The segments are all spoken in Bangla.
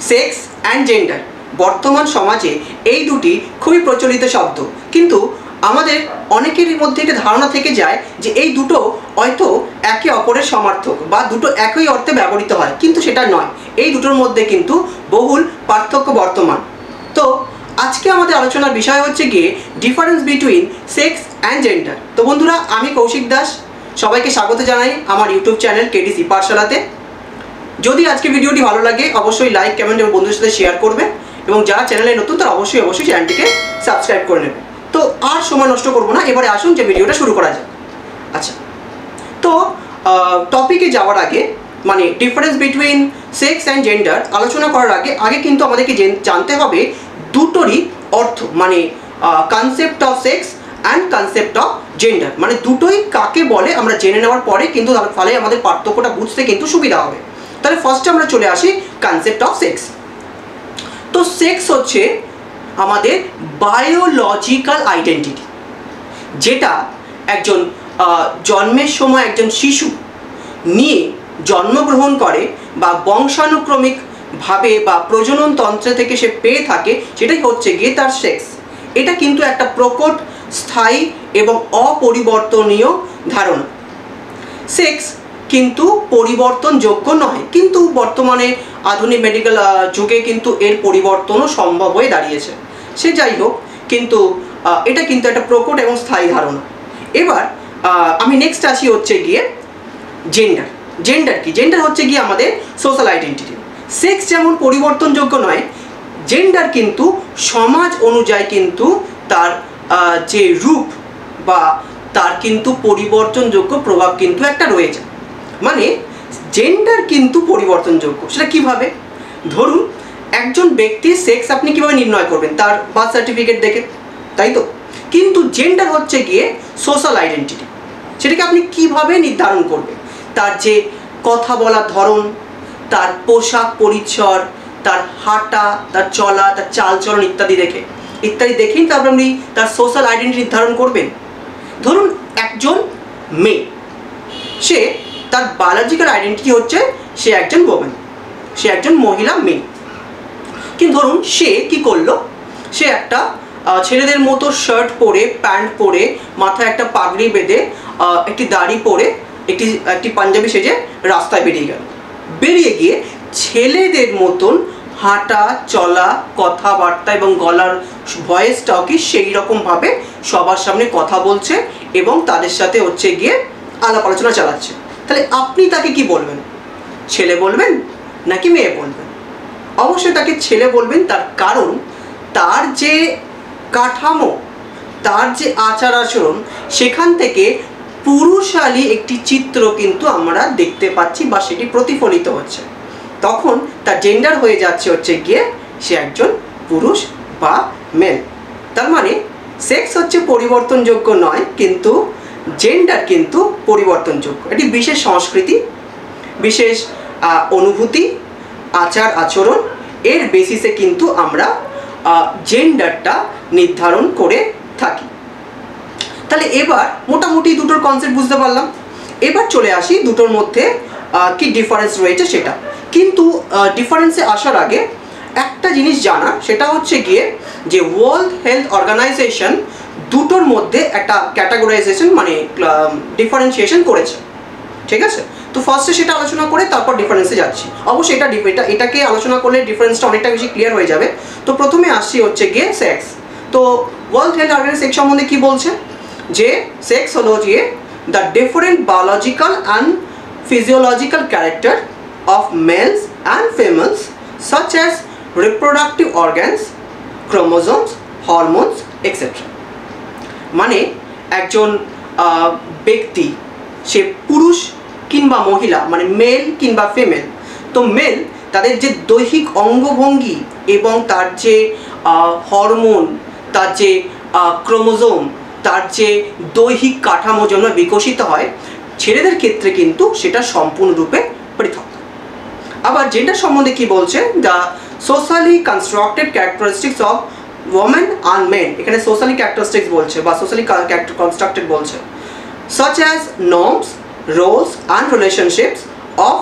সেক্স অ্যান্ড জেন্ডার বর্তমান সমাজে এই দুটি খুবই প্রচলিত শব্দ, কিন্তু আমাদের অনেকের মধ্যে একটা ধারণা থেকে যায় যে এই দুটো হয়তো একে অপরের সমার্থক বা দুটো একই অর্থে ব্যবহৃত হয়, কিন্তু সেটা নয়। এই দুটোর মধ্যে কিন্তু বহুল পার্থক্য বর্তমান। তো আজকে আমাদের আলোচনার বিষয় হচ্ছে গিয়ে difference between sex and gender. তো বন্ধুরা, আমি কৌশিক দাস, সবাইকে স্বাগত জানাই আমার ইউটিউব চ্যানেল কেডিসি পাঠশালাতে। যদি আজকে ভিডিওটি ভালো লাগে অবশ্যই লাইক, কমেন্ট এবং বন্ধুদের সাথে শেয়ার করবে, এবং যারা চ্যানেলে নতুন তারা অবশ্যই চ্যানেলটিকে সাবস্ক্রাইব করে নেবে। তো আর সময় নষ্ট করবো না, এবারে আসুন যে ভিডিওটা শুরু করা যাক। আচ্ছা, তো টপিকে যাওয়ার আগে মানে difference between sex and gender আলোচনা করার আগে কিন্তু আমাদেরকে জানতে হবে দুটোরই অর্থ, মানে concept of sex and concept of gender, মানে দুটোই কাকে বলে আমরা জেনে নেওয়ার পরে কিন্তু তার ফলে আমাদের পার্থক্যটা বুঝতে কিন্তু সুবিধা হবে। তাহলে ফার্স্টে আমরা চলে আসি কনসেপ্ট অফ সেক্স। তো সেক্স হচ্ছে আমাদের বায়োলজিক্যাল আইডেন্টিটি, যেটা একজন জন্মের সময় একজন শিশু নিয়ে জন্মগ্রহণ করে বা বংশানুক্রমিকভাবে বা প্রজনন তন্ত্র থেকে সে পেয়ে থাকে, সেটাই হচ্ছে গিয়ে তার সেক্স। এটা কিন্তু একটা প্রকট, স্থায়ী এবং অপরিবর্তনীয় ধারণা। সেক্স কিন্তু পরিবর্তনযোগ্য নয়, কিন্তু বর্তমানে আধুনিক মেডিকেল যুগে কিন্তু এর পরিবর্তনও সম্ভব হয়ে দাঁড়িয়েছে। সে যাই হোক, কিন্তু এটা কিন্তু একটা প্রকট এবং স্থায়ী ধারণা। এবার আমি নেক্সট আসি হচ্ছে গিয়ে জেন্ডার। জেন্ডার কি? জেন্ডার হচ্ছে গিয়ে আমাদের সোশ্যাল আইডেন্টিটি। সেক্স যেমন পরিবর্তনযোগ্য নয়, জেন্ডার কিন্তু সমাজ অনুযায়ী কিন্তু তার যে রূপ বা তার কিন্তু পরিবর্তনযোগ্য প্রভাব কিন্তু একটা রয়েছে। মানে জেন্ডার কিন্তু পরিবর্তনযোগ্য। সেটা কিভাবে? ধরুন একজন ব্যক্তির সেক্স আপনি কিভাবে নির্ণয় করবেন? তার বার্থ সার্টিফিকেট দেখে, তাই তো? কিন্তু জেন্ডার হচ্ছে গিয়ে সোশ্যাল আইডেন্টিটি। সেটাকে আপনি কিভাবে নির্ধারণ করবেন? তার যে কথা বলার ধরন, তার পোশাক পরিচ্ছদ, তার হাঁটা, তার চলা, তার চালচলন ইত্যাদি দেখেই তারপর আপনি তার সোশ্যাল আইডেন্টিটি নির্ধারণ করবেন। ধরুন একজন মেয়ে, সে তার বায়োলজিক্যাল আইডেন্টিটি হচ্ছে সে একজন ওম্যান, সে একজন মহিলা মেয়ে। কিন্তু ধরুন সে কি করলো, সে একটা ছেলেদের মতো শার্ট পরে, প্যান্ট পরে, মাথায় একটা পাগড়ি বেঁধে, একটি দাড়ি পরে, একটি পাঞ্জাবি সেজে রাস্তায় বেরিয়ে গিয়ে ছেলেদের মতন হাঁটা, চলা, কথাবার্তা এবং গলার ভয়েসটাও কি সেই রকমভাবে সবার সামনে কথা বলছে এবং তাদের সাথে হচ্ছে গিয়ে আলাপ আলোচনা চালাচ্ছে। তাহলে আপনি তাকে কি বলবেন? ছেলে বলবেন নাকি মেয়ে বলবেন? অবশ্যই তাকে ছেলে বলবেন। তার কারণ তার যে কাঠামো, তার যে আচার আচরণ, সেখান থেকে পুরুষালী একটি চিত্র কিন্তু আমরা দেখতে পাচ্ছি বা সেটি প্রতিফলিত হচ্ছে। তখন তার জেন্ডার হয়ে যাচ্ছে হচ্ছে গিয়ে সে একজন পুরুষ বা মেল। তার মানে সেক্স হচ্ছে পরিবর্তনযোগ্য নয়, কিন্তু জেন্ডার কিন্তু পরিবর্তনযোগ্য। এটি বিশেষ সংস্কৃতি, বিশেষ অনুভূতি, আচার আচরণ, এর বেসিসে কিন্তু আমরা জেন্ডারটা নির্ধারণ করে থাকি। তাহলে এবার মোটামুটি দুটোর কনসেপ্ট বুঝতে পারলাম। এবার চলে আসি দুটোর মধ্যে কি ডিফারেন্স রয়েছে সেটা। কিন্তু ডিফারেন্সে আসার আগে একটা জিনিস জানা, সেটা হচ্ছে গিয়ে যে ওয়ার্ল্ড হেলথ অর্গানাইজেশন দুটোর মধ্যে একটা ক্যাটাগরাইজেশন মানে ডিফারেন্সিয়েশন করেছে, ঠিক আছে? তো ফার্স্টে সেটা আলোচনা করে তারপর ডিফারেন্সে যাচ্ছি। অবশ্যই এটাকে আলোচনা করলে ডিফারেন্সটা অনেকটা বেশি ক্লিয়ার হয়ে যাবে। তো প্রথমে আসছি হচ্ছে গিয়ে সেক্স। তো ওয়ার্ল্ড হেলথ অর্গানাইজেশন সেক্স সম্বন্ধে কী বলছে? যে সেক্স হলো গিয়ে the different biological and physiological character of males and females such as reproductive organs, chromosomes, hormones, etc. মানে একজন ব্যক্তি সে পুরুষ কিংবা মহিলা, মানে মেল কিংবা ফিমেল। তো মেল তাদের যে দৈহিক অঙ্গভঙ্গি এবং তার যে হরমোন, তার যে ক্রোমোজোম, তার যে দৈহিক কাঠামো জন্য বিকশিত হয়, ছেলেদের ক্ষেত্রে কিন্তু সেটা সম্পূর্ণরূপে পৃথক। আবার জেন্ডার সম্বন্ধে কি বলছে? The socially constructed characteristics of women and men. এখানে সোশ্যালি ক্যারেক্টারিস্টিক্স বলছে বা সোশ্যালি কনস্ট্রাক্টেড বলছে, such as norms, roles and relationships of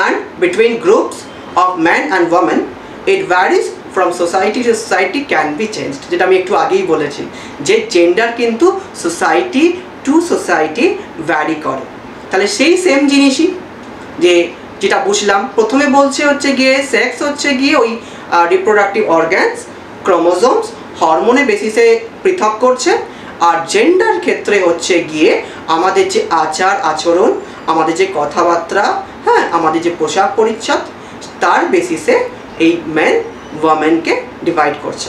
and between groups of man and woman, it varies from society to society, can be changed. যেটা আমি একটু আগেই বলেছি যে জেন্ডার কিন্তু সোসাইটি টু সোসাইটি ভ্যারি করে। তাহলে সেই সেম জিনিসই যে যেটা বুঝলাম, প্রথমে বলছে হচ্ছে গিয়ে সেক্স হচ্ছে গিয়ে ওই রিপ্রোডাক্টিভ অর্গ্যানস, ক্রোমোজোমস, হরমোনের বেসিসে পৃথক করছে। আর জেন্ডার ক্ষেত্রে হচ্ছে গিয়ে আমাদের যে আচার আচরণ, আমাদের যে কথাবার্তা, হ্যাঁ, আমাদের যে পোশাক পরিচ্ছদ, তার বেসিসে এই মেন ওয়ামেনকে ডিভাইড করছে।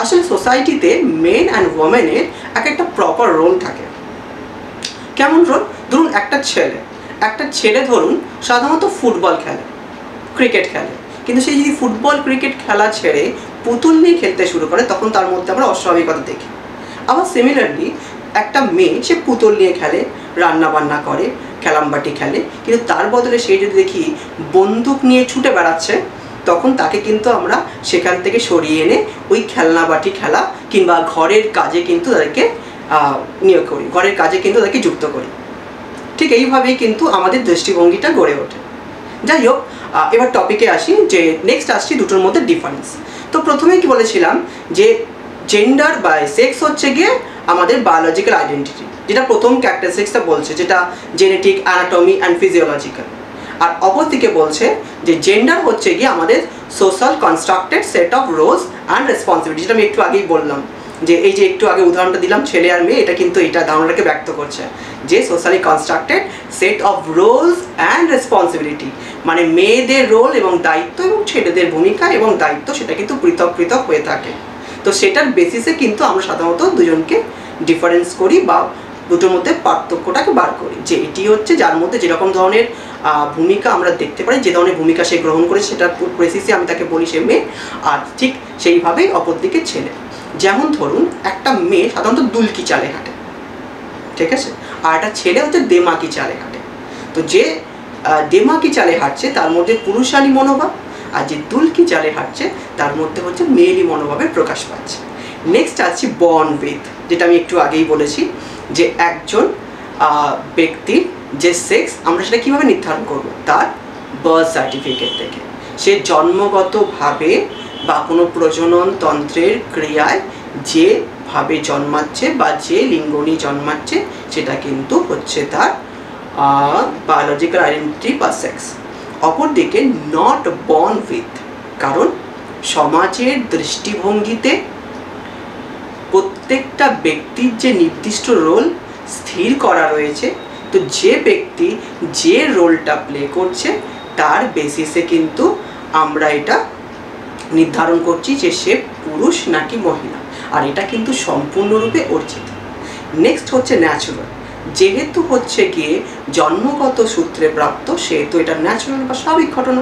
আসলে সোসাইটিতে মেন অ্যান্ড ওয়ামেনের একটা প্রপার রোল থাকে। কেমন রোল? ধরুন একটা ছেলে ধরুন সাধারণত ফুটবল খেলে, ক্রিকেট খেলে, কিন্তু সে যদি ফুটবল ক্রিকেট খেলা ছেড়ে পুতুল নিয়ে খেলতে শুরু করে তখন তার মধ্যে আমরা অস্বাভাবিকতা দেখি। আবার সিমিলারলি একটা মেয়ে সে পুতুল নিয়ে খেলে, রান্না বান্না করে, খেলামবাটি খেলে, কিন্তু তার বদলে সে যদি দেখি বন্দুক নিয়ে ছুটে বেড়াচ্ছে তখন তাকে কিন্তু আমরা সেখান থেকে সরিয়ে এনে ওই খেলনাবাটি খেলা কিংবা ঘরের কাজে কিন্তু তাদেরকে নিয়োগ করি, ঘরের কাজে কিন্তু তাদেরকে যুক্ত করি। ঠিক এইভাবেই কিন্তু আমাদের দৃষ্টিভঙ্গিটা গড়ে ওঠে। যাই হোক, এবার টপিকে আসি যে নেক্সট আসছি দুটোর মধ্যে ডিফারেন্স। তো প্রথমেই কি বলেছিলাম যে জেন্ডার বা সেক্স হচ্ছে গিয়ে আমাদের বায়োলজিক্যাল আইডেন্টিটি, যেটা প্রথম ক্যারেক্টারিস্টিক্সটা বলছে, যেটা জেনেটিক, অ্যানাটমি অ্যান্ড ফিজিওলজিক্যাল। আর অপরদিকে বলছে যে জেন্ডার হচ্ছে গিয়ে আমাদের social constructed set of roles and responsibility, যেটা আমি একটু আগেই বললাম যে এই যে একটু আগে উদাহরণটা দিলাম ছেলে আর মেয়ে, এটা কিন্তু এটা ধারণাটাকে ব্যক্ত করছে যে socially constructed set of roles and responsibility, মানে মেয়েদের রোল এবং দায়িত্ব এবং ছেলেদের ভূমিকা এবং দায়িত্ব সেটা কিন্তু পৃথক পৃথক হয়ে থাকে। তো সেটার বেসিসে কিন্তু আমরা সাধারণত দুজনকে ডিফারেন্স করি বা দুটোর মধ্যে পার্থক্যটাকে বার করি, যে এটি হচ্ছে যার মধ্যে যেরকম ধরনের ভূমিকা আমরা দেখতে পারি, যে ধরনের ভূমিকা সে গ্রহণ করে সেটার বেসিসে আমি তাকে বলি সে মেয়ে, আর ঠিক সেইভাবেই অপরদিকে ছেলে। যেমন ধরুন একটা মেয়ে সাধারণত দুলকি চালে হাঁটে, ঠিক আছে, আর একটা ছেলে হচ্ছে দেমাকি চালে হাঁটে। তো যে দেমাকি চালে হাঁটছে তার মধ্যে পুরুষালী মনোভাব, আর যে দুলকি চালে হাঁটছে তার মধ্যে হচ্ছে মেয়েলি মনোভাবের প্রকাশ পাচ্ছে। নেক্সট আসছি বর্ন উইথ, যেটা আমি একটু আগেই বলেছি যে একজন ব্যক্তির যে সেক্স আমরা সেটা কীভাবে নির্ধারণ করব, তার বার্থ সার্টিফিকেট থেকে। সে জন্মগতভাবে বা কোনো প্রজনন তন্ত্রের ক্রিয়ায় যেভাবে জন্মাচ্ছে বা যে লিঙ্গ নিয়ে জন্মাচ্ছে সেটা কিন্তু হচ্ছে তার বায়োলজিক্যাল আইডেন্টিটি বা সেক্স। অপরদিকে নট বর্ন উইথ, কারণ সমাজের দৃষ্টিভঙ্গিতে প্রত্যেকটা ব্যক্তির যে নির্দিষ্ট রোল স্থির করা রয়েছে, তো যে ব্যক্তি যে রোলটা প্লে করছে তার বেসিসে কিন্তু আমরা এটা নির্ধারণ করছি যে সে পুরুষ নাকি মহিলা, আর এটা কিন্তু সম্পূর্ণরূপে অর্জিত। নেক্সট হচ্ছে ন্যাচুরাল, যেহেতু হচ্ছে গিয়ে জন্মগত সূত্রে প্রাপ্ত সেহেতু এটা ন্যাচুরাল বা স্বাভাবিক ঘটনা,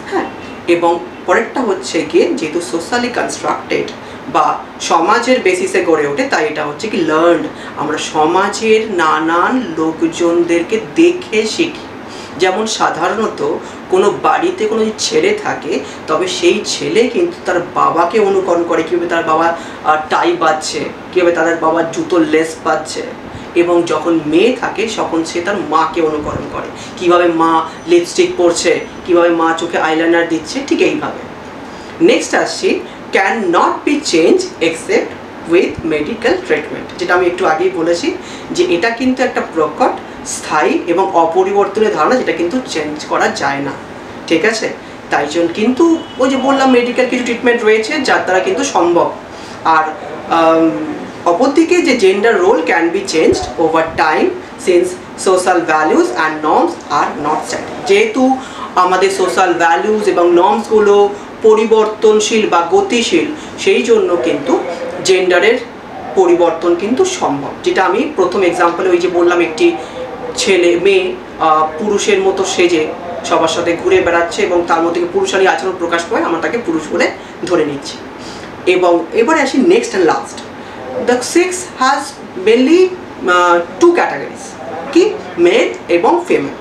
হ্যাঁ। এবং পরেরটা হচ্ছে গিয়ে যেহেতু সোশ্যালি কনস্ট্রাক্টেড বা সমাজের বেসিসে গড়ে ওঠে, তাই এটা হচ্ছে কি লার্নড, আমরা সমাজের নানান লোকজনদেরকে দেখে শিখি। যেমন সাধারণত কোনো বাড়িতে কোনো ছেলে থাকে তবে সেই ছেলে কিন্তু তার বাবাকে অনুকরণ করে, কীভাবে তার বাবা টাই বাঁধছে, কীভাবে তাদের বাবার জুতোর লেস বাঁধছে, এবং যখন মেয়ে থাকে তখন সে তার মাকে অনুকরণ করে, কিভাবে মা লিপস্টিক পরছে, কিভাবে মা চোখে আইলাইনার দিচ্ছে, ঠিক এইভাবে। নেক্সট আসছি can not be change except with medical treatment, যেটা আমি একটু আগেই বলেছি যে এটা কিন্তু একটা প্রকট, স্থায়ী এবং অপরিবর্তনীয় ধারণা, যেটা কিন্তু চেঞ্জ করা যায় না, ঠিক আছে। তাই জন্য কিন্তু ওই যে বললাম মেডিকেল কিছু ট্রিটমেন্ট রয়েছে যার দ্বারা কিন্তু সম্ভব। আর অপরদিকে যে gender role can be changed over time since social values and norms are not static, যেহেতু আমাদের সোশ্যাল ভ্যালুজ এবং নর্মসগুলো পরিবর্তনশীল বা গতিশীল, সেই জন্য কিন্তু জেন্ডারের পরিবর্তন কিন্তু সম্ভব। যেটা আমি প্রথম এক্সাম্পলে ওই যে বললাম একটি ছেলে মেয়ে পুরুষের মতো সেজে সবার সাথে ঘুরে বেড়াচ্ছে এবং তার মধ্যে পুরুষালী আচরণ প্রকাশ পায়, আমরা তাকে পুরুষ বলে ধরে নিচ্ছি। এবং এবারে আসি next and last, the sex has mainly two categories, কি মেল এবং ফিমেল,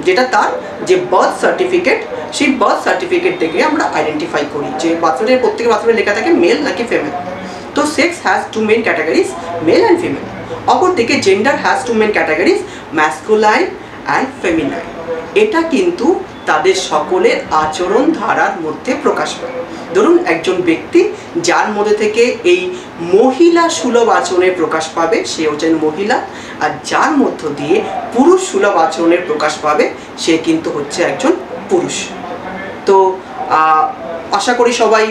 যেটা তার যে বার্থ সার্টিফিকেট, সেই বার্থ সার্টিফিকেট থেকে আমরা আইডেন্টিফাই করি যে বাচ্চাদের প্রত্যেকের বাচ্চাদের লেখা থাকে মেল নাকি ফিমেল। তো sex has two main categories, male and female. অপরদিকে gender has two main categories, masculine and feminine. এটা কিন্তু তাদের সকলের আচরণ ধারার মধ্যে প্রকাশ পায়। ধরুন একজন ব্যক্তি যার মধ্যে থেকে এই মহিলা সুলভ আচরণের প্রকাশ পাবে সে হচ্ছেন মহিলা, আর যার মধ্য দিয়ে পুরুষ সুলভ আচরণের প্রকাশ পাবে সে কিন্তু হচ্ছে একজন পুরুষ। তো আশা করি সবাই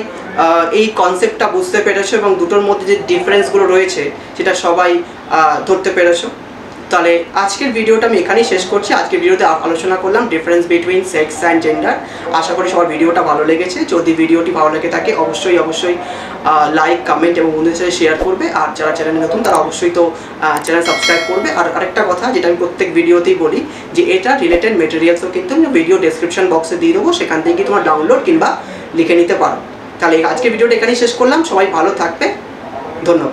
এই কনসেপ্টটা বুঝতে পেরেছো এবং দুটোর মধ্যে যে ডিফারেন্সগুলো রয়েছে সেটা সবাই ধরতে পেরেছো। তাহলে আজকের ভিডিওটা আমি এখানেই শেষ করছি। আজকের ভিডিওতে আলোচনা করলাম difference between sex and gender. আশা করি সবার ভিডিওটা ভালো লেগেছে। যদি ভিডিওটি ভালো লেগে থাকে অবশ্যই লাইক, কমেন্ট এবং বন্ধুদের সাথে শেয়ার করবে। আর যারা চ্যানেলে নতুন তারা অবশ্যই তো চ্যানেল সাবস্ক্রাইব করবে। আর আরেকটা কথা যেটা আমি প্রত্যেক ভিডিওতেই বলি যে এটা রিলেটেড মেটেরিয়ালসও কিন্তু আমি ভিডিও ডেসক্রিপশন বক্সে দিয়ে দেবো, সেখান থেকে তোমার ডাউনলোড কিংবা লিখে নিতে পারো। তাহলে আজকের ভিডিওটা এখানেই শেষ করলাম। সবাই ভালো থাকবে, ধন্যবাদ।